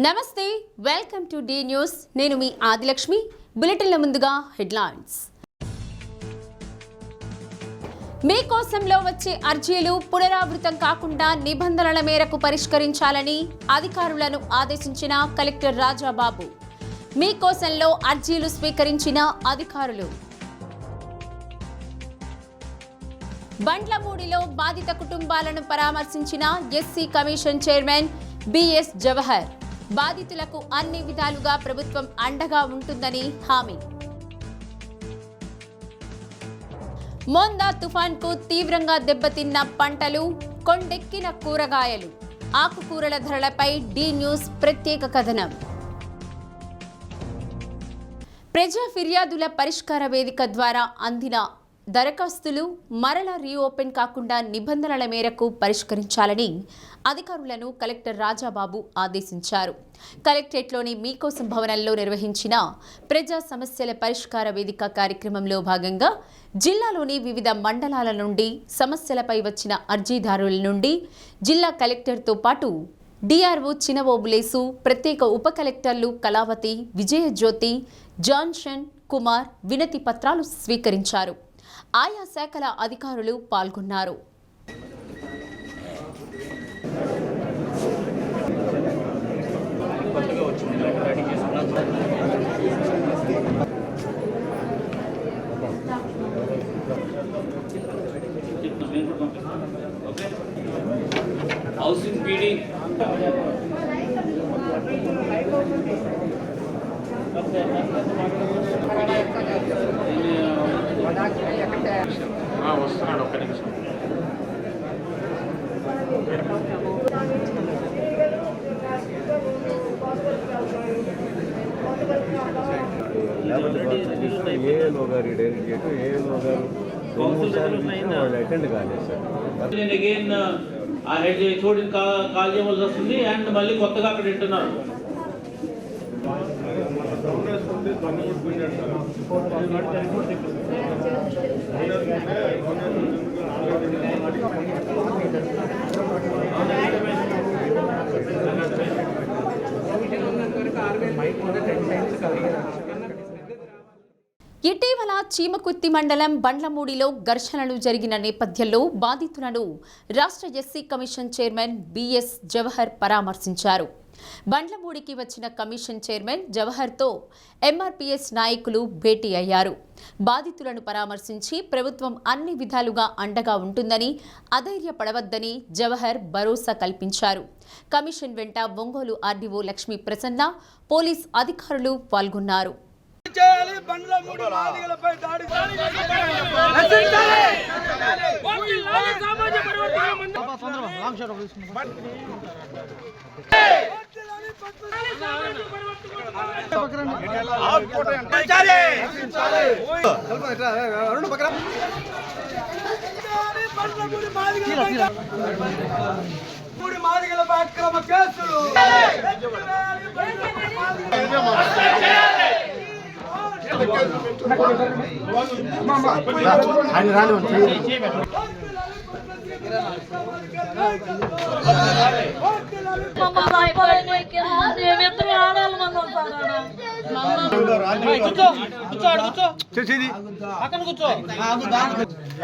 నమస్తే, welcome to D news. నేను మీ ఆదిలక్ష్మి. బులెటిన్ల ముందుగా హెడ్లైన్స్. మీకోసంలో వచ్చే అర్జీలు పునరావృతం కాకుండా నిబంధనల మేరకు పరిష్కరించాలని అధికారులను ఆదేశించిన కలెక్టర్ రాజాబాబు. మీకోసంలో అర్జీలు స్వీకరించిన అధికారులు. బండ్లమూడిలో బాధిత కుటుంబాలను పరామర్శించిన SC commission chairman BS Jawahar. బాధితులకు అన్ని విధాలుగా ప్రభుత్వం అండగా ఉంటుందని హామీ. మోందా తుఫాన్కు తీవ్రంగా దెబ్బతిన్న పంటలు, కొండెక్కిన కూరగాయలు, ఆకుకూరల ధరలపై డి న్యూస్ ప్రత్యేక కథనం. ప్రజా ఫిర్యాదుల పరిష్కార వేదిక ద్వారా అందిన దరఖాస్తులు మరల రీఓపెన్ కాకుండా నిబంధనల మేరకు పరిష్కరించాలని అధికారులను కలెక్టర్ రాజాబాబు ఆదేశించారు. కలెక్టరేట్లోని మీకోసం భవనంలో నిర్వహించిన ప్రజా సమస్యల పరిష్కార వేదిక కార్యక్రమంలో భాగంగా జిల్లాలోని వివిధ మండలాల నుండి సమస్యలపై వచ్చిన అర్జీదారుల నుండి జిల్లా కలెక్టర్తో పాటు డిఆర్ఓ చినవోబులేసు, ప్రత్యేక ఉప కలెక్టర్లు కళావతి, విజయజ్యోతి, జాన్సన్ కుమార్ వినతి పత్రాలు స్వీకరించారు. ఆయా శాఖల అధికారులు పాల్గొన్నారు. హౌసింగ్ పీడీ వస్తున్నాడు. ఒక్క నిమిషం. ఏఎల్ఓ గారు డెలిగేట్ ఏఎల్ఓ గారు వాళ్ళు అటెండ్ కాలేదు సార్. నేను అగైన్ ఆ హెడ్ చూడని కాల్ చేయవలసి వస్తుంది. అండ్ మళ్ళీ కొత్తగా అక్కడ వింటున్నారు. ఇటీవల చీమకుర్తి మండలం బండ్లమూడిలో ఘర్షణలు జరిగిన నేపథ్యంలో బాధితులను రాష్ట్ర SC commission chairman BS Jawahar పరామర్శించారు. బండ్లమూడికి వచ్చిన కమిషన్ చైర్మన్ జవహర్తో ఎంఆర్పీఎస్ నాయకులు భేటీ అయ్యారు. బాధితులను పరామర్శించి ప్రభుత్వం అన్ని విధాలుగా అండగా ఉంటుందని, అధైర్యపడవద్దని జవహర్ భరోసా కల్పించారు. కమిషన్ వెంట ఒంగోలు ఆర్డీఓ లక్ష్మీ ప్రసన్న, పోలీస్ అధికారులు పాల్గొన్నారు.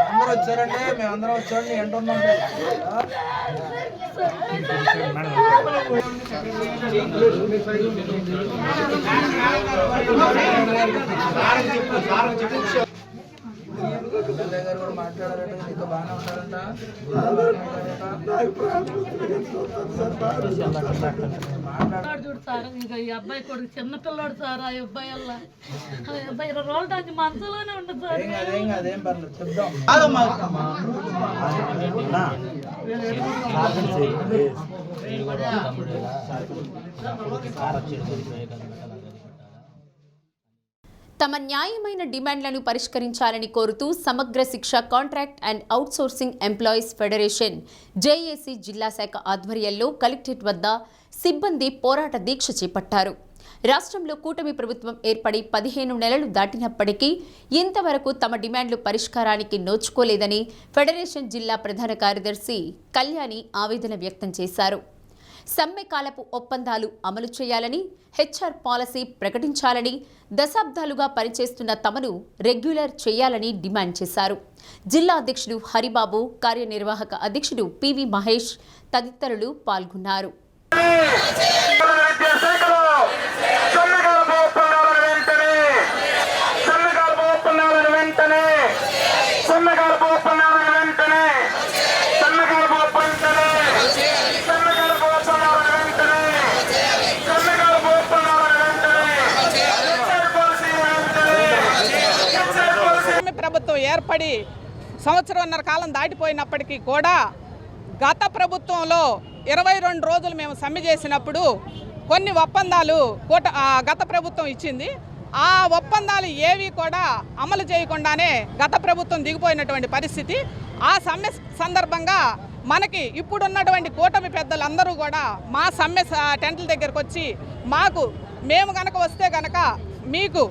అందరూ వచ్చారంటే మేమందరం వచ్చారండి. ఎంటున్నాం గారు కూడా మాట్లాడారంట. నీతో బాగానే ఉంటారంట. చూడు సార్, ఇంకా ఈ అబ్బాయి కొడుకు చిన్నపిల్లాడు సార్. ఆ అబ్బాయి అలా 20 రోజుల దానికి మనసులోనే ఉండదు సార్. అదేం పర్లేదు, చెప్దాం. తమ న్యాయమైన డిమాండ్లను పరిష్కరించాలని కోరుతూ సమగ్ర శిక్ష contract and outsourcing employees federation JAC జిల్లా శాఖ ఆధ్వర్యంలో కలెక్టరేట్ వద్ద సిబ్బంది పోరాట దీక్ష చేపట్టారు. రాష్ట్రంలో కూటమి ప్రభుత్వం ఏర్పడి 15 నెలలు దాటినప్పటికీ ఇంతవరకు తమ డిమాండ్లు పరిష్కారానికి నోచుకోలేదని ఫెడరేషన్ జిల్లా ప్రధాన కార్యదర్శి కళ్యాణి ఆవేదన వ్యక్తం చేశారు. సమ్మెకాలపు ఒప్పందాలు అమలు చేయాలని, హెచ్ఆర్ పాలసీ ప్రకటించాలని, దశాబ్దాలుగా పనిచేస్తున్న తమను రెగ్యులర్ చేయాలని డిమాండ్ చేశారు. జిల్లా అధ్యక్షుడు హరిబాబు, కార్యనిర్వాహక అధ్యక్షుడు పివి మహేష్ తదితరులు పాల్గొన్నారు. ప్రభుత్వం ఏర్పడి సంవత్సరంన్నర కాలం దాటిపోయినప్పటికీ కూడా గత ప్రభుత్వంలో 22 రోజులు మేము సమ్మె చేసినప్పుడు కొన్ని ఒప్పందాలు గత ప్రభుత్వం ఇచ్చింది. ఆ ఒప్పందాలు ఏవి కూడా అమలు చేయకుండానే గత ప్రభుత్వం దిగిపోయినటువంటి పరిస్థితి. ఆ సమ్మె సందర్భంగా మనకి ఇప్పుడున్నటువంటి కూటమి పెద్దలందరూ కూడా మా సమ్మె టెంట్ల దగ్గరకు వచ్చి మేము గనక వస్తే గనక మీకు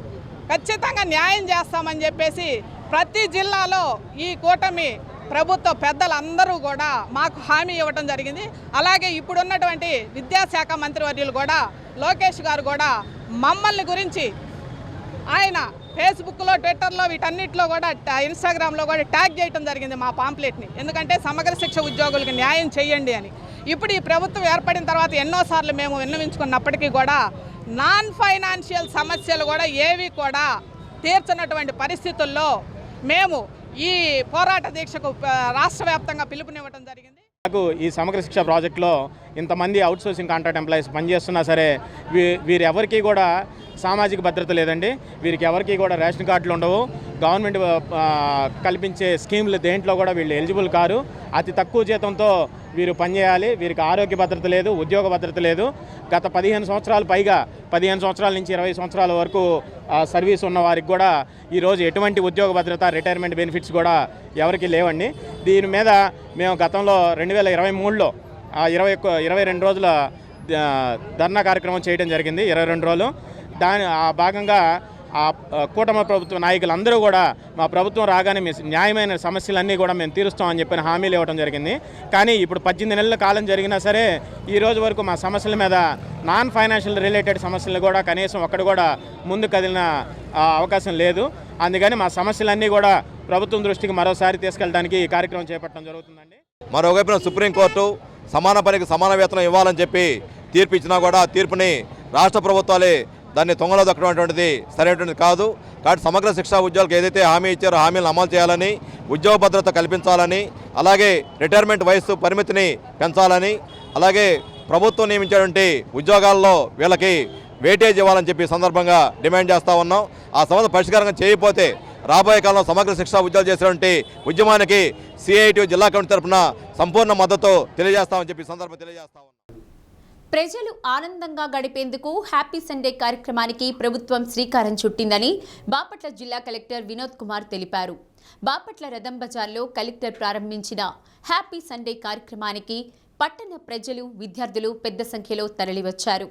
ఖచ్చితంగా న్యాయం చేస్తామని చెప్పేసి ప్రతి జిల్లాలో ఈ కూటమి ప్రభుత్వ పెద్దలందరూ కూడా మాకు హామీ ఇవ్వడం జరిగింది. అలాగే ఇప్పుడున్నటువంటి విద్యాశాఖ మంత్రివర్యులు కూడా లోకేష్ గారు కూడా మమ్మల్ని గురించి ఆయన ఫేస్బుక్లో, ట్విట్టర్లో, వీటన్నిటిలో కూడా, ఇన్స్టాగ్రామ్లో కూడా ట్యాగ్ చేయడం జరిగింది మా పాంప్లెట్ని. ఎందుకంటే సమగ్ర శిక్ష ఉద్యోగులకు న్యాయం చేయండి అని. ఇప్పుడు ఈ ప్రభుత్వం ఏర్పడిన తర్వాత ఎన్నోసార్లు మేము విన్నవించుకున్నప్పటికీ కూడా నాన్ ఫైనాన్షియల్ సమస్యలు కూడా ఏవి కూడా తీర్చినటువంటి పరిస్థితుల్లో మేము ఈ పోరాట దీక్షకు రాష్ట్ర వ్యాప్తంగా పిలుపునివ్వడం జరిగింది. నాకు ఈ సమగ్ర శిక్ష ప్రాజెక్టులో ఇంతమంది అవుట్సోర్సింగ్ కాంట్రాక్ట్ ఎంప్లాయీస్ పనిచేస్తున్నా సరే వీరెవరికి కూడా సామాజిక భద్రత లేదండి. వీరికి ఎవరికి కూడా రేషన్ కార్డులు ఉండవు. గవర్నమెంట్ కల్పించే స్కీములు దేంట్లో కూడా వీళ్ళు ఎలిజిబుల్ కారు. అతి తక్కువ జీతంతో వీరు పనిచేయాలి. వీరికి ఆరోగ్య భద్రత లేదు, ఉద్యోగ భద్రత లేదు. గత 15 సంవత్సరాలు పైగా 15 సంవత్సరాల నుంచి 20 సంవత్సరాల వరకు సర్వీస్ ఉన్న వారికి కూడా ఈరోజు ఎటువంటి ఉద్యోగ భద్రత, రిటైర్మెంట్ బెనిఫిట్స్ కూడా ఎవరికి లేవండి. దీని మీద మేము గతంలో 2023లో 22 రోజుల ధర్నా కార్యక్రమం చేయడం జరిగింది. 22 రోజులు. ఆ భాగంగా ఆ కూటమి ప్రభుత్వ నాయకులందరూ కూడా మా ప్రభుత్వం రాగానే న్యాయమైన సమస్యలన్నీ కూడా మేము తీరుస్తామని చెప్పిన హామీలు ఇవ్వడం జరిగింది. కానీ ఇప్పుడు 18 నెలల కాలం జరిగినా సరే ఈ రోజు వరకు మా సమస్యల మీద నాన్ ఫైనాన్షియల్ రిలేటెడ్ సమస్యలు కూడా కనీసం ఒక్కడు కూడా ముందు కదిలిన అవకాశం లేదు. అందుకని మా సమస్యలన్నీ కూడా ప్రభుత్వం దృష్టికి మరోసారి తీసుకెళ్ళడానికి ఈ కార్యక్రమం చేపట్టడం జరుగుతుందండి. మరోవైపున సుప్రీంకోర్టు సమాన పనికి సమాన వేతనం ఇవ్వాలని చెప్పి తీర్పు ఇచ్చినా కూడా తీర్పుని రాష్ట్ర ప్రభుత్వాలే దాన్ని తొంగలో దక్కడమైనటువంటిది సరైనటువంటిది కాదు. కాబట్టి సమగ్ర శిక్షా ఉద్యోగులకు ఏదైతే హామీ ఇచ్చారో హామీలను అమలు చేయాలని, ఉద్యోగ భద్రత కల్పించాలని, అలాగే రిటైర్మెంట్ వయస్సు పరిమితిని పెంచాలని, అలాగే ప్రభుత్వం నియమించేటువంటి ఉద్యోగాల్లో వీళ్ళకి వెయిటేజ్ ఇవ్వాలని చెప్పి సందర్భంగా డిమాండ్ చేస్తూ ఉన్నాం. ఆ సమస్య పరిష్కారంగా చేయకపోతే రాబోయే కాలంలో సమగ్ర శిక్షా ఉద్యోగాలు చేసేటువంటి ఉద్యమానికి సిఐటి జిల్లా కమిటీ తరఫున సంపూర్ణ మద్దతు తెలియజేస్తామని చెప్పి సందర్భం తెలియజేస్తా ఉన్నాం. ప్రజలు ఆనందంగా గడిపేందుకు హ్యాపీ సండే కార్యక్రమానికి ప్రభుత్వం శ్రీకారం చుట్టిందని బాపట్ల జిల్లా కలెక్టర్ వినోద్ కుమార్ తెలిపారు. బాపట్ల రథం బజార్లో కలెక్టర్ ప్రారంభించిన హ్యాపీ సండే కార్యక్రమానికి పట్టణ ప్రజలు, విద్యార్థులు పెద్ద సంఖ్యలో తరలివచ్చారు.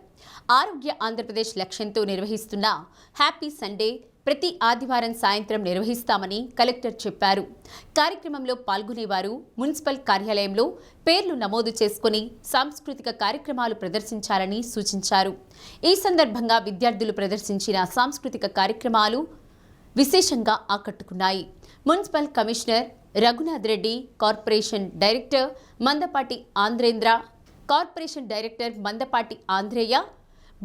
ఆరోగ్య ఆంధ్రప్రదేశ్ లక్ష్యంతో నిర్వహిస్తున్న హ్యాపీ సండే ప్రతి ఆదివారం సాయంత్రం నిర్వహిస్తామని కలెక్టర్ చెప్పారు. కార్యక్రమంలో పాల్గొనేవారు మున్సిపల్ కార్యాలయంలో పేర్లు నమోదు చేసుకుని సాంస్కృతిక కార్యక్రమాలు ప్రదర్శించాలని సూచించారు. ఈ సందర్భంగా విద్యార్థులు ప్రదర్శించిన సాంస్కృతిక కార్యక్రమాలు విశేషంగా ఆకట్టుకున్నాయి. Municipal commissioner Raghunath Reddy, corporation director Mandapati Andhrendra, corporation director Mandapati Andhreya,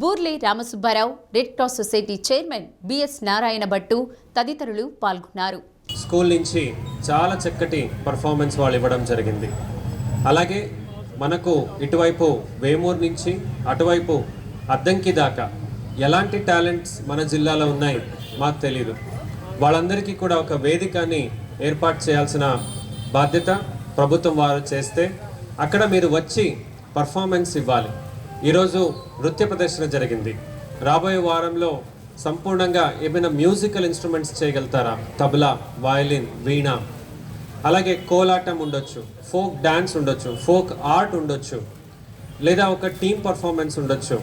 Burle Ramasubbarao, red cross society chairman BS Narayana Bhattu తదితరులు పాల్గొన్నారు. స్కూల్ నుంచి చాలా చక్కటి పర్ఫార్మెన్స్ వాళ్ళు ఇవ్వడం జరిగింది. అలాగే మనకు ఇటువైపు వేమూరు నుంచి అటువైపు అద్దంకి దాకా ఎలాంటి టాలెంట్స్ మన జిల్లాలో ఉన్నాయి మాకు తెలీదు. వాళ్ళందరికీ కూడా ఒక వేదికని ఏర్పాటు చేయాల్సిన బాధ్యత ప్రభుత్వం వారు చేస్తే అక్కడ మీరు వచ్చి పర్ఫార్మెన్స్ ఇవ్వాలి. ఈరోజు నృత్య ప్రదర్శన జరిగింది. రాబోయే వారంలో సంపూర్ణంగా ఏమైనా మ్యూజికల్ ఇన్స్ట్రుమెంట్స్ చేయగలుగుతారా? తబలా, వయలిన్, వీణ, అలాగే కోలాటం ఉండొచ్చు, ఫోక్ డ్యాన్స్ ఉండొచ్చు, ఫోక్ ఆర్ట్ ఉండొచ్చు, లేదా ఒక టీమ్ పర్ఫార్మెన్స్ ఉండొచ్చు,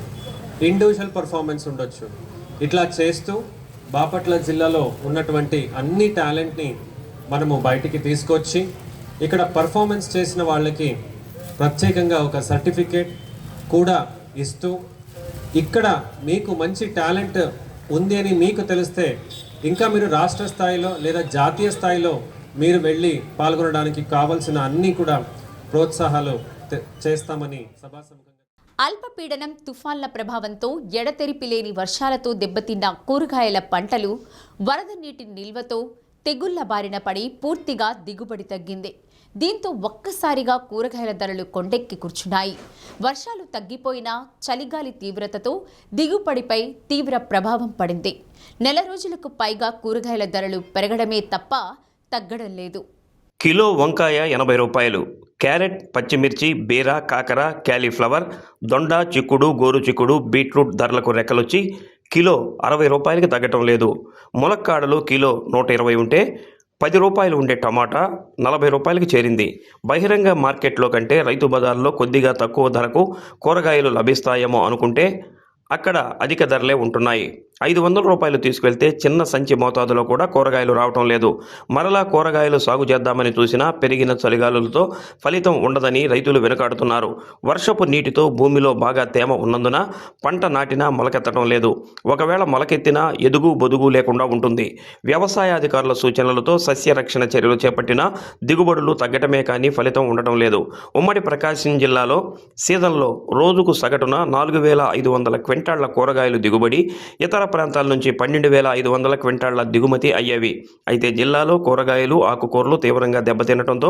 ఇండివిజువల్ పర్ఫార్మెన్స్ ఉండొచ్చు. ఇట్లా చేస్తూ బాపట్ల జిల్లాలో ఉన్నటువంటి అన్ని టాలెంట్ని మనము బయటికి తీసుకొచ్చి ఇక్కడ పర్ఫార్మెన్స్ చేసిన వాళ్ళకి ప్రత్యేకంగా ఒక సర్టిఫికేట్ కూడా ఇస్తూ ఇక్కడ మీకు మంచి టాలెంట్ ఉంది అని మీకు తెలిస్తే ఇంకా మీరు రాష్ట్ర స్థాయిలో లేదా జాతీయ స్థాయిలో మీరు వెళ్ళి పాల్గొనడానికి కావాల్సిన అన్నీ కూడా ప్రోత్సాహాలు చేస్తామని సభాసముఖంగా. అల్పపీడనం తుఫాన్ల ప్రభావంతో ఎడతెరిపి లేని వర్షాలతో దెబ్బతిన్న కూరగాయల పంటలు వరద నీటి నిల్వతో తెగుళ్ల బారిన పడి పూర్తిగా దిగుబడి తగ్గింది. దీంతో ఒక్కసారిగా కూరగాయల ధరలు కొండెక్కి కూర్చున్నాయి. వర్షాలు తగ్గిపోయినా చలిగాలి తీవ్రతతో దిగుబడిపై తీవ్ర ప్రభావం పడింది. నెల రోజులకు పైగా కూరగాయల ధరలు పెరగడమే తప్ప తగ్గడం లేదు. కిలో వంకాయ 80 రూపాయలు, క్యారెట్, పచ్చిమిర్చి, బీర, కాకర, క్యాలీఫ్లవర్, దొండ, చిక్కుడు, గోరు చిక్కుడు, బీట్రూట్ ధరలకు రెక్కలొచ్చి కిలో 60 రూపాయలకి తగ్గటం లేదు. ములక్కాడలు కిలో 120 ఉంటే 10 రూపాయలు ఉండే టమాటా 40 రూపాయలకి చేరింది. బహిరంగ మార్కెట్లో కంటే రైతు బజార్లో కొద్దిగా తక్కువ ధరకు కూరగాయలు లభిస్తాయేమో అనుకుంటే అక్కడ అధిక ధరలే ఉంటున్నాయి. 500 రూపాయలు తీసుకెళ్తే చిన్న సంచి మోతాదులో కూడా కూరగాయలు రావటం లేదు. మరలా కూరగాయలు సాగు చేద్దామని చూసినా పెరిగిన చలిగాలులతో ఫలితం ఉండదని రైతులు వెనుకాడుతున్నారు. వర్షపు నీటితో భూమిలో బాగా తేమ ఉన్నందున పంట నాటినా మొలకెత్తడం లేదు. ఒకవేళ మొలకెత్తినా ఎదుగు బొదుగు లేకుండా ఉంటుంది. వ్యవసాయ అధికారుల సూచనలతో సస్య రక్షణ చర్యలు చేపట్టినా దిగుబడులు తగ్గటమే కానీ ఫలితం ఉండటం లేదు. ఉమ్మడి ప్రకాశం జిల్లాలో సీజన్లో రోజుకు సగటున 4,500 క్వింటాళ్ల కూరగాయలు దిగుబడి, ఇతర ప్రాంతాల నుంచి 12,500 క్వింటాళ్ల దిగుమతి అయ్యేవి. అయితే జిల్లాలో కూరగాయలు, ఆకుకూరలు తీవ్రంగా దెబ్బతినడంతో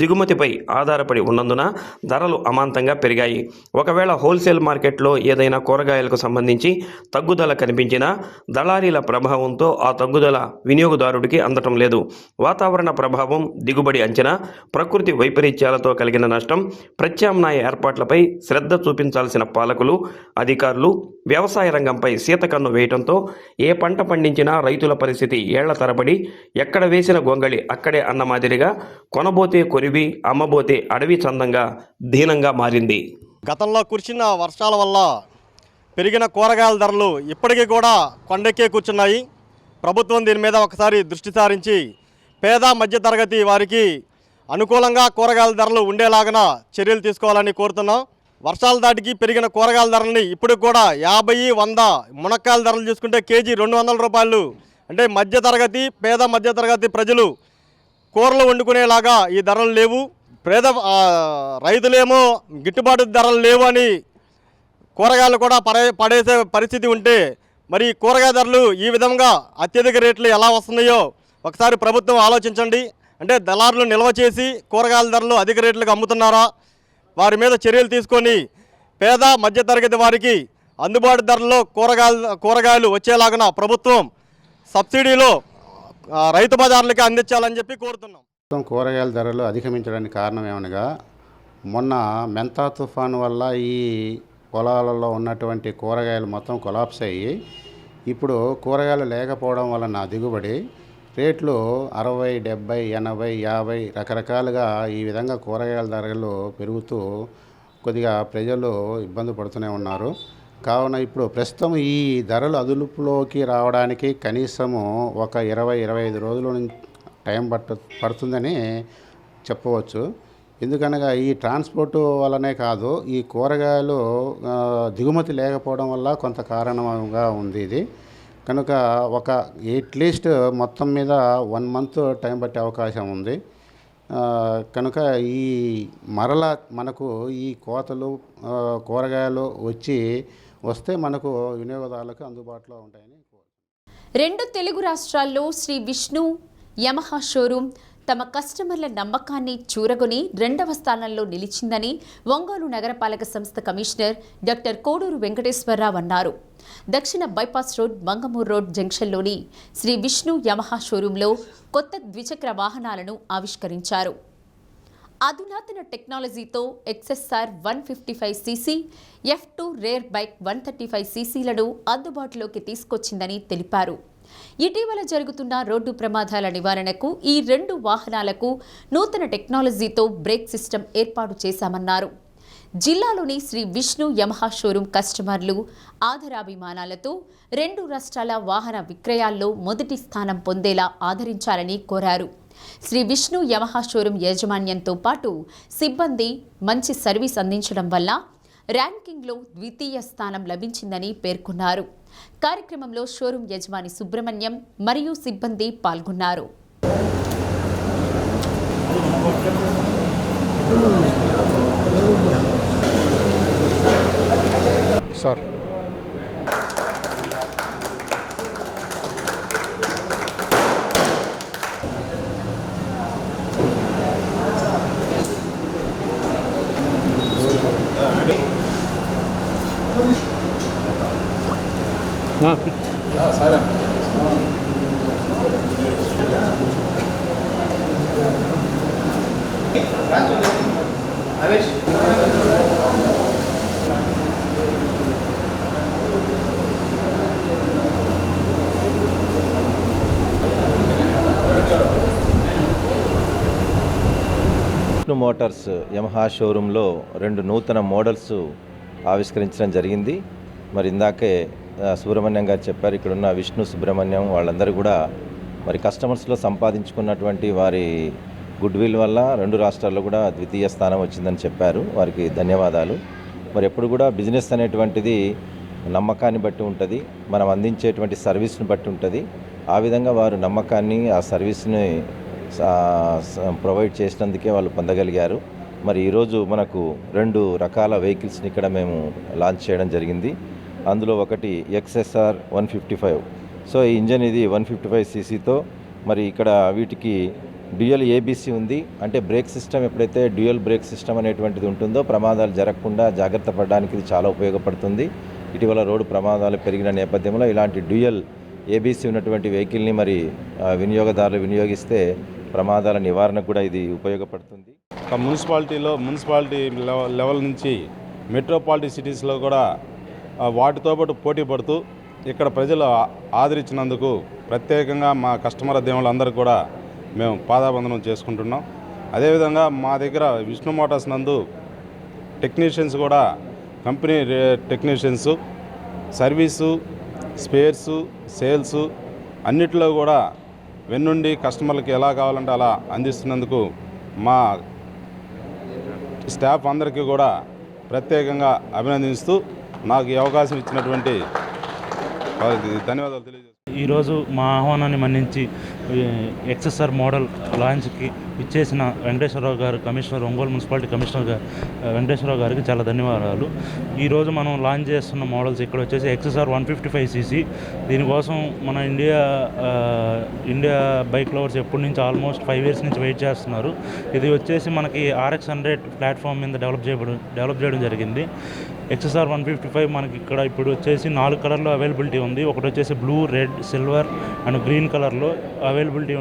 దిగుమతిపై ఆధారపడి ఉన్నందున ధరలు అమాంతంగా పెరిగాయి. ఒకవేళ హోల్సేల్ మార్కెట్లో ఏదైనా కూరగాయలకు సంబంధించి తగ్గుదల కనిపించినా దళారీల ప్రభావంతో ఆ తగ్గుదల వినియోగదారుడికి అందటం లేదు. వాతావరణ ప్రభావం, దిగుబడి అంచనా, ప్రకృతి వైపరీత్యాలతో కలిగిన నష్టం, ప్రత్యామ్నాయ ఏర్పాట్లపై శ్రద్ధ చూపించాల్సిన పాలకులు, అధికారులు వ్యవసాయ రంగంపై సీతకన్ను వేయటంతో ఏ పంట పండించినా రైతుల పరిస్థితి ఏళ్ల తరబడి ఎక్కడ వేసిన గొంగళి అక్కడే అన్న మాదిరిగా కొనబోతే కొరివి, అమ్మబోతే అడవి చందంగా దీనంగా మారింది. గతంలో కురిసిన వర్షాల వల్ల పెరిగిన కూరగాయల ధరలు ఇప్పటికీ కూడా కొండెక్కే కూర్చున్నాయి. ప్రభుత్వం దీని మీద ఒకసారి దృష్టి సారించి పేద మధ్యతరగతి వారికి అనుకూలంగా కూరగాయల ధరలు ఉండేలాగా చర్యలు తీసుకోవాలని కోరుతున్నాం. వర్షాల దాటికి పెరిగిన కూరగాయల ధరలని ఇప్పుడు కూడా 50, 100 మునక్కాయల ధరలు చూసుకుంటే కేజీ 200 రూపాయలు. అంటే మధ్యతరగతి, పేద మధ్యతరగతి ప్రజలు కూరలు వండుకునేలాగా ఈ ధరలు లేవు. పేద రైతులేమో గిట్టుబాటు ధరలు లేవు అని కూరగాయలు కూడా పడేసే పరిస్థితి ఉంటే మరి కూరగాయ ధరలు ఈ విధంగా అత్యధిక రేట్లు ఎలా వస్తున్నాయో ఒకసారి ప్రభుత్వం ఆలోచించండి. అంటే దళారులు నిల్వ చేసి కూరగాయల ధరలు అధిక రేట్లకు అమ్ముతున్నారా? వారి మీద చర్యలు తీసుకొని పేద మధ్యతరగతి వారికి అందుబాటు ధరల్లో కూరగాయలు వచ్చేలాగా ప్రభుత్వం సబ్సిడీలో రైతు బజార్లకి అందించాలని చెప్పి కోరుతున్నాం. కూరగాయల ధరలు అధిగమించడానికి కారణం ఏమనగా మొన్న మెంతా తుఫాను వల్ల ఈ పొలాలలో ఉన్నటువంటి కూరగాయలు మొత్తం కొలాప్స్ అయ్యి ఇప్పుడు కూరగాయలు లేకపోవడం వలన దిగుబడి రేట్లు 60, 70, 80, 50 రకరకాలుగా ఈ విధంగా కూరగాయల ధరలు పెరుగుతూ కొద్దిగా ప్రజలు ఇబ్బంది పడుతూనే ఉన్నారు. కావున ఇప్పుడు ప్రస్తుతం ఈ ధరలు అదుపులోకి రావడానికి కనీసము ఒక 20-25 రోజుల టైం పడుతుందని చెప్పవచ్చు. ఎందుకనగా ఈ ట్రాన్స్పోర్ట్ వల్లనే కాదు, ఈ కూరగాయలు దిగుమతి లేకపోవడం వల్ల కొంత కారణంగా ఉంది ఇది. కనుక ఒక అట్లీస్ట్ మొత్తం మీద 1 month టైం పట్టే అవకాశం ఉంది. కనుక ఈ మరలా మనకు ఈ కోతలు కూరగాయలు వస్తే మనకు వినియోగదారులకు అందుబాటులో ఉంటాయని. 2 తెలుగు రాష్ట్రాల్లో శ్రీ విష్ణు యమహా షోరూమ్ తమ కస్టమర్ల నమ్మకాన్ని చూరగొని 2వ స్థానంలో నిలిచిందని ఒంగోలు నగరపాలక సంస్థ కమిషనర్ డాక్టర్ కోడూరు వెంకటేశ్వరరావు అన్నారు. దక్షిణ బైపాస్ రోడ్, మంగమూరు రోడ్ జంక్షన్లోని శ్రీ విష్ణు యమహా షోరూంలో కొత్త ద్విచక్ర వాహనాలను ఆవిష్కరించారు. అధునాతన టెక్నాలజీతో XSR 155cc, F2 rare bike 135ccలను అందుబాటులోకి తీసుకొచ్చిందని తెలిపారు. ఇటీవల జరుగుతున్న రోడ్డు ప్రమాదాల నివారణకు ఈ 2 వాహనాలకు నూతన టెక్నాలజీతో బ్రేక్ సిస్టమ్ ఏర్పాటు చేశామన్నారు. జిల్లాలోని శ్రీ విష్ణు యమహా షోరూం కస్టమర్లు ఆదరాభిమానాలతో 2 రాష్ట్రాల వాహన విక్రయాల్లో మొదటి స్థానం పొందేలా ఆదరించాలని కోరారు. శ్రీ విష్ణు యమహా షోరూం యాజమాన్యంతో పాటు సిబ్బంది మంచి సర్వీస్ అందించడం వల్ల ర్యాంకింగ్లో ద్వితీయ స్థానం లభించిందని పేర్కొన్నారు. కార్యక్రమంలో షోరూం యజమాని సుబ్రహ్మణ్యం మరియు సిబ్బంది పాల్గొన్నారు. సార్ విష్ణు మోటార్స్ యమహా షోరూంలో 2 నూతన మోడల్స్ ఆవిష్కరించడం జరిగింది. మరి ఇందాకే సుబ్రహ్మణ్యం గారు చెప్పారు, ఇక్కడున్న విష్ణు సుబ్రహ్మణ్యం వాళ్ళందరూ కూడా మరి కస్టమర్స్లో సంపాదించుకున్నటువంటి వారి గుడ్ విల్ వల్ల 2 రాష్ట్రాల్లో కూడా ద్వితీయ స్థానం వచ్చిందని చెప్పారు. వారికి ధన్యవాదాలు. మరి ఎప్పుడు కూడా బిజినెస్ అనేటువంటిది నమ్మకాన్ని బట్టి ఉంటుంది, మనం అందించేటువంటి సర్వీస్ని బట్టి ఉంటుంది. ఆ విధంగా వారు నమ్మకాన్ని, ఆ సర్వీస్ని ప్రొవైడ్ చేసినందుకే వాళ్ళు పొందగలిగారు. మరి ఈరోజు మనకు 2 రకాల వెహికల్స్ని ఇక్కడ మేము లాంచ్ చేయడం జరిగింది. అందులో ఒకటి XSR 155. సో ఈ ఇంజన్ ఇది 155 cc మరి ఇక్కడ వీటికి డ్యూయల్ ABC ఉంది. అంటే బ్రేక్ సిస్టమ్ ఎప్పుడైతే డ్యూయల్ బ్రేక్ సిస్టమ్ అనేటువంటిది ఉంటుందో ప్రమాదాలు జరగకుండా జాగ్రత్త పడడానికి ఇది చాలా ఉపయోగపడుతుంది. ఇటీవల రోడ్డు ప్రమాదాలు పెరిగిన నేపథ్యంలో ఇలాంటి డ్యూయల్ ABC ఉన్నటువంటి వెహికల్ని మరి వినియోగదారులు వినియోగిస్తే ప్రమాదాల నివారణకు కూడా ఇది ఉపయోగపడుతుంది. మున్సిపాలిటీ లెవెల్ నుంచి మెట్రోపాలిటీ సిటీస్లో కూడా వాటితో పాటు పోటీ పడుతూ ఇక్కడ ప్రజలు ఆదరించినందుకు ప్రత్యేకంగా మా కస్టమర్ దేవుళ్ళందరికీ కూడా మేము పాదాబంధనం చేసుకుంటున్నాం. అదేవిధంగా మా దగ్గర విష్ణు మోటార్స్ నందు టెక్నీషియన్స్ కూడా కంపెనీ టెక్నీషియన్స్ సర్వీసు, స్పేర్సు, సేల్సు అన్నిటిలో కూడా వెన్నుండి కస్టమర్లకి ఎలా కావాలంటే అలా అందిస్తున్నందుకు మా స్టాఫ్ అందరికీ కూడా ప్రత్యేకంగా అభినందిస్తూ నాకు ఈ అవకాశం ఇచ్చినటువంటి వారికి ధన్యవాదాలు తెలియజేస్తున్నాను. ఈరోజు మా ఆహ్వానాన్ని మన్నించి XSR మోడల్ లాంచ్కి ఇచ్చేసిన వెంకటేశ్వరరావు గారు, commissioner, Ongole municipality commissioner Venkateswara Rao గారికి చాలా ధన్యవాదాలు. ఈరోజు మనం లాంచ్ చేస్తున్న మోడల్స్ ఇక్కడ వచ్చేసి XSR 155 cc. దీనికోసం మన ఇండియా బైక్ లవర్స్ ఎప్పటి నుంచి ఆల్మోస్ట్ 5 years నుంచి వెయిట్ చేస్తున్నారు. ఇది వచ్చేసి మనకి RX100 ప్లాట్ఫామ్ మీద డెవలప్ చేయడం జరిగింది. XSR 155 మనకి ఇక్కడ ఇప్పుడు వచ్చేసి 4 కలర్లో అవైలబిలిటీ ఉంది. ఒకటి వచ్చేసి blue, red, silver and green కలర్లో అవైలబిలిటీ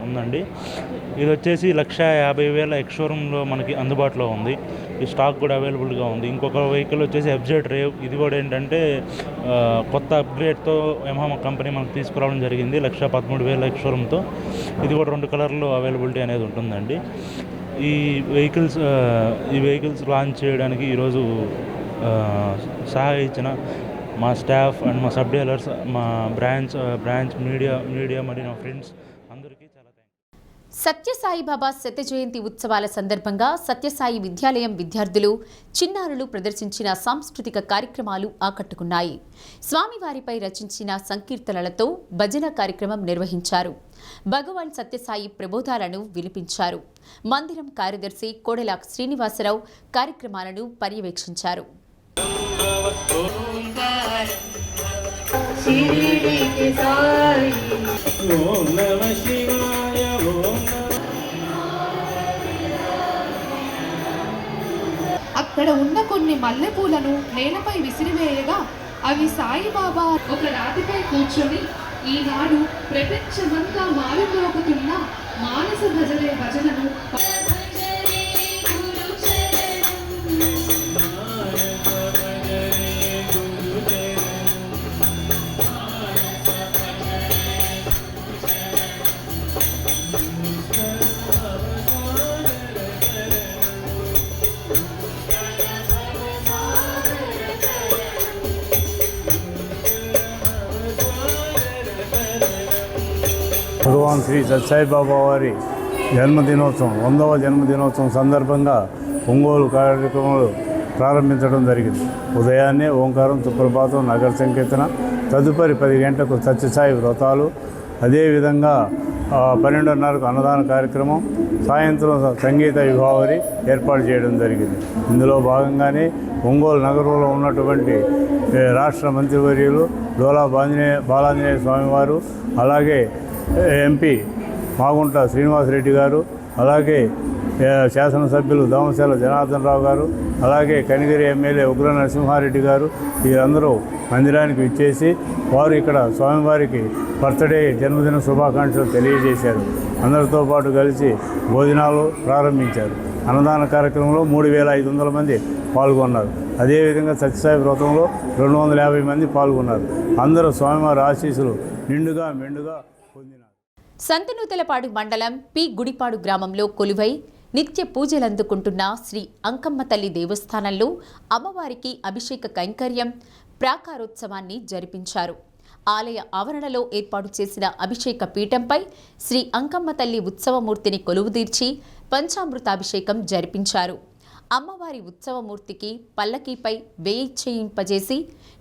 ఉందండి. ఇది వచ్చేసి 150,000 ఎక్స్ షోరూంలో మనకి అందుబాటులో ఉంది. ఈ స్టాక్ కూడా అవైలబుల్గా ఉంది. ఇంకొక వెహికల్ వచ్చేసి FZ రేవ్. ఇది కూడా ఏంటంటే కొత్త అప్గ్రేడ్తో యమహా కంపెనీ మనకు తీసుకురావడం జరిగింది 113,000 ఎక్స్ షోరూంతో. ఇది కూడా 2 కలర్లో అవైలబిలిటీ అనేది ఉంటుందండి. ఈ వెహికల్స్ లాంచ్ చేయడానికి ఈరోజు సహాయించిన మా స్టాఫ్ అండ్ మా సబ్ డీలర్స్, మా బ్రాంచ్ మీడియా మరియు నా ఫ్రెండ్స్ అందరికీ చాలా థ్యాంక్స్. సత్యసాయిబాబా శత జయంతి ఉత్సవాల సందర్భంగా సత్యసాయి విద్యాలయం విద్యార్థులు, చిన్నారులు ప్రదర్శించిన సాంస్కృతిక కార్యక్రమాలు ఆకట్టుకున్నాయి. స్వామివారిపై రచించిన సంకీర్తనలతో భజన కార్యక్రమం నిర్వహించారు. భగవాన్ సత్యసాయి ప్రబోధాలను వినిపించారు. మందిరం కార్యదర్శి కోడెల శ్రీనివాసరావు కార్యక్రమాలను పర్యవేక్షించారు. అక్కడ ఉన్న కొన్ని మల్లెపూలను నేలపై విసిరివేయగా అవి సాయిబాబా ఒక రాతిపై కూర్చొని ఈనాడు ప్రపంచమంతా మారుమోగుతున్న మానస భజనను భగవాన్ శ్రీ సత్యసాయిబాబా వారి జన్మదినోత్సవం 100వ జన్మదినోత్సవం సందర్భంగా ఒంగోలు కార్యక్రమంలో ప్రారంభించడం జరిగింది. ఉదయాన్నే ఓంకారం, సుప్రభాతం, నగర సంకీర్తన, తదుపరి 10 గంటలకు సత్యసాయి వ్రతాలు, అదేవిధంగా 12:30కు అన్నదాన కార్యక్రమం, సాయంత్రం సంగీత విభావరి ఏర్పాటు చేయడం జరిగింది. ఇందులో భాగంగానే ఒంగోలు నగరంలో ఉన్నటువంటి రాష్ట్ర మంత్రివర్యులు డోలా బాలాంజనేయ స్వామివారు, అలాగే ఎంపీ మాగుంట శ్రీనివాసరెడ్డి గారు, అలాగే శాసనసభ్యులు దామశాల జనార్దన్ రావు గారు, అలాగే కనిగిరి ఎమ్మెల్యే ఉగ్ర నరసింహారెడ్డి గారు వీరందరూ మందిరానికి విచ్చేసి వారు ఇక్కడ స్వామివారికి బర్త్డే జన్మదిన శుభాకాంక్షలు తెలియజేశారు. అందరితో పాటు కలిసి భోజనాలు ప్రారంభించారు. అన్నదాన కార్యక్రమంలో 3,500 మంది పాల్గొన్నారు. అదేవిధంగా సత్యసాయి వ్రతంలో 250 మంది పాల్గొన్నారు. అందరూ స్వామివారి ఆశీస్సులు నిండుగా మెండుగా పొందినారు. సంతనూతలపాడు మండలం పి గుడిపాడు గ్రామంలో కొలువై నిత్య పూజలందుకుంటున్న శ్రీ అంకమ్మ తల్లి దేవస్థానంలో అమ్మవారికి అభిషేక కైంకర్యం ప్రాకారోత్సవాన్ని జరిపించారు. ఆలయ ఆవరణలో ఏర్పాటు చేసిన అభిషేక పీఠంపై శ్రీ అంకమ్మ తల్లి ఉత్సవమూర్తిని కొలువుదీర్చి పంచామృతాభిషేకం జరిపించారు. అమ్మవారి ఉత్సవమూర్తికి పల్లకీపై వేయించేయింపజేసి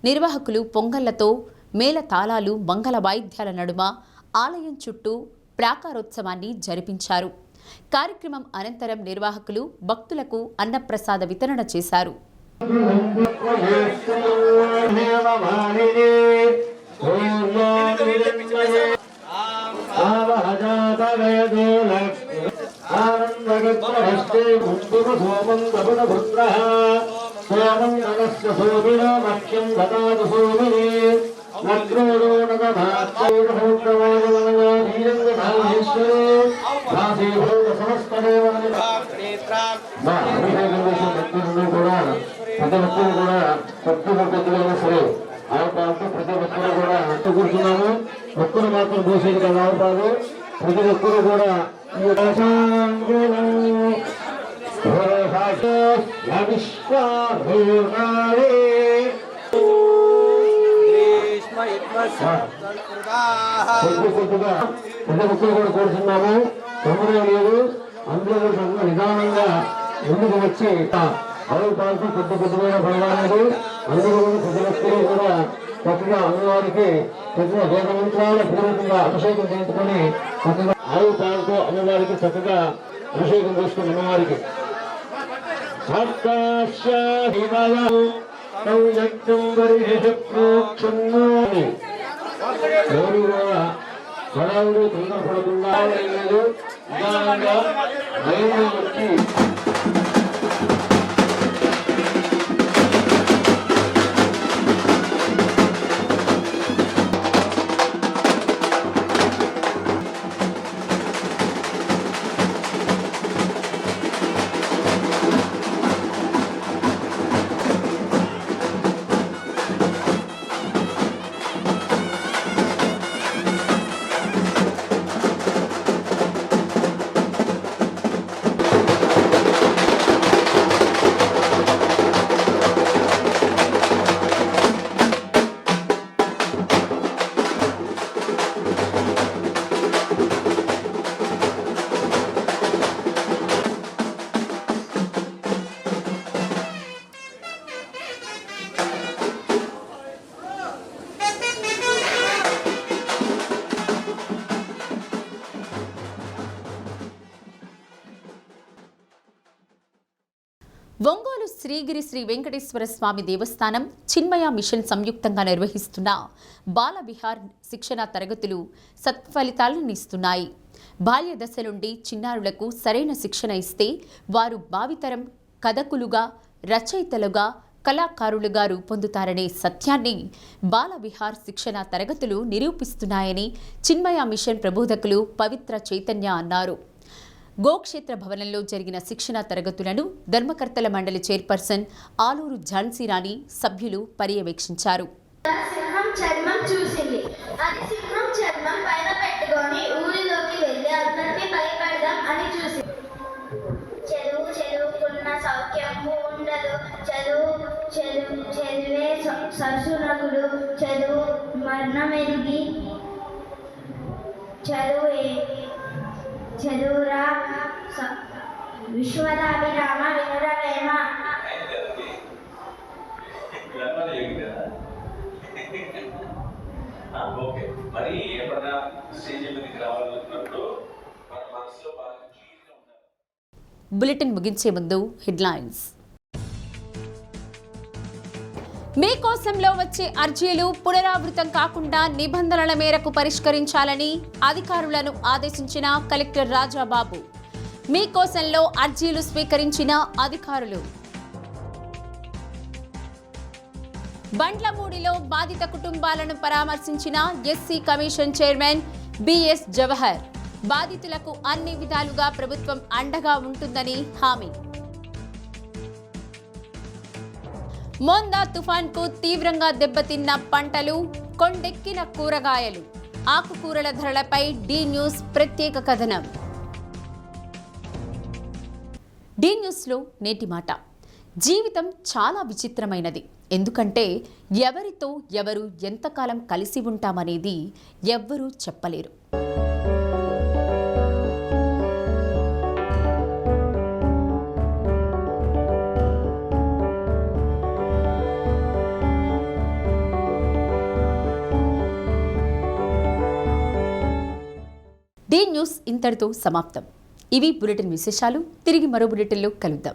నిర్వాహకులు పొంగళ్లతో మేళతాళాలు, మంగళ వాయిద్యాల నడుమ ఆలయం చుట్టూ ప్రాకారోత్సవాన్ని జరిపించారు. కార్యక్రమం అనంతరం నిర్వాహకులు భక్తులకు అన్నప్రసాద వితరణ చేశారు. కూర్చున్నాము. ఒక్కరు మాత్రం దూసేది కదా కాదు. ప్రతి ఒక్కరు కూడా కొద్దిగా ప్రతి ఒక్కరు కూడా కూర్చున్నాము. తొందర లేదు. అందరూ నిదానంగా ముందుకు వచ్చి ఆవుల పాలకు కొద్దిగా పడవాలేదు. అందరూ ప్రతి ఒక్కరు కూడా చక్కగా అమ్మవారికి చక్కగా వేదమంత్రాల పూర్వకంగా అభిషేకం చేసుకుని చక్కగా ఆవు పాలతో అమ్మవారికి చక్కగా అభిషేకం చేసుకుని అమ్మవారికి ఎవరు కూడా హడావుడు తొందరపడకుండా లేదు. నిదానంగా లైన్లో వచ్చి ఒంగోలు శ్రీగిరి శ్రీ వెంకటేశ్వర స్వామి దేవస్థానం చిన్మయ మిషన్ సంయుక్తంగా నిర్వహిస్తున్న బాల విహార్ శిక్షణ తరగతులు సత్ఫలితాలను ఇస్తున్నాయి. బాల్య దశ నుండి చిన్నారులకు సరైన శిక్షణ ఇస్తే వారు భావితరం కథకులుగా, రచయితలుగా, కళాకారులుగా రూపొందుతారనే సత్యాన్ని బాల విహార్ శిక్షణ తరగతులు నిరూపిస్తున్నాయని చిన్మయ మిషన్ ప్రబోధకులు పవిత్ర చైతన్య అన్నారు. గోక్షేత్ర భవనంలో జరిగిన శిక్షణ తరగతులను ధర్మకర్తల మండలి చైర్పర్సన్ ఆలూరు ఝాన్సీ రాణి సభ్యులు పర్యవేక్షించారు. సింహం చర్మం చూసింది. అది సింహం చర్మం పైన పెట్టుకొని ఊరిలోకి వెళ్ళి అందరినీ భయపెడదాం అని చూసింది. చదువుకున్న సౌఖ్యము ఉండదు. చదివే సరసునకుడు చదువు మరణమెరిగి చదువురా విశ్వదాభిరామ వినురవేమ. ఓకే మరి ఎప్పుడైనా స్టేజ్ మీదకి రావాలనుకున్నప్పుడు మన మనసులో బాగా క్లియర్గా ఉండాలి. బులెటిన్ ముగించే ముందు హెడ్లైన్స్. మీకోసంలో వచ్చే అర్జీలు పునరావృతం కాకుండా నిబంధనల మేరకు పరిష్కరించాలని అధికారులను ఆదేశించిన కలెక్టర్ రాజాబాబు. మీకోసంలో అర్జీలు స్వీకరించిన అధికారులు. బండ్లమూడిలో బాధిత కుటుంబాలను పరామర్శించిన SC commission chairman BS Jawahar. బాధితులకు అన్ని విధాలుగా ప్రభుత్వం అండగా ఉంటుందని హామీ. మోందా తుఫాన్కు తీవ్రంగా దెబ్బతిన్న పంటలు, కొండెక్కిన కూరగాయలు, ఆకుకూరల ధరలపై డి న్యూస్ ప్రత్యేక కథనం. డి న్యూస్లో నేటి మాట. జీవితం చాలా విచిత్రమైనది. ఎందుకంటే ఎవరితో ఎవరు ఎంతకాలం కలిసి ఉంటామనేది ఎవ్వరూ చెప్పలేరు. డి న్యూస్ ఇంతటితో సమాప్తం. ఇవి బులెటిన్ విశేషాలు. తిరిగి మరో బులెటిన్లో కలుద్దాం.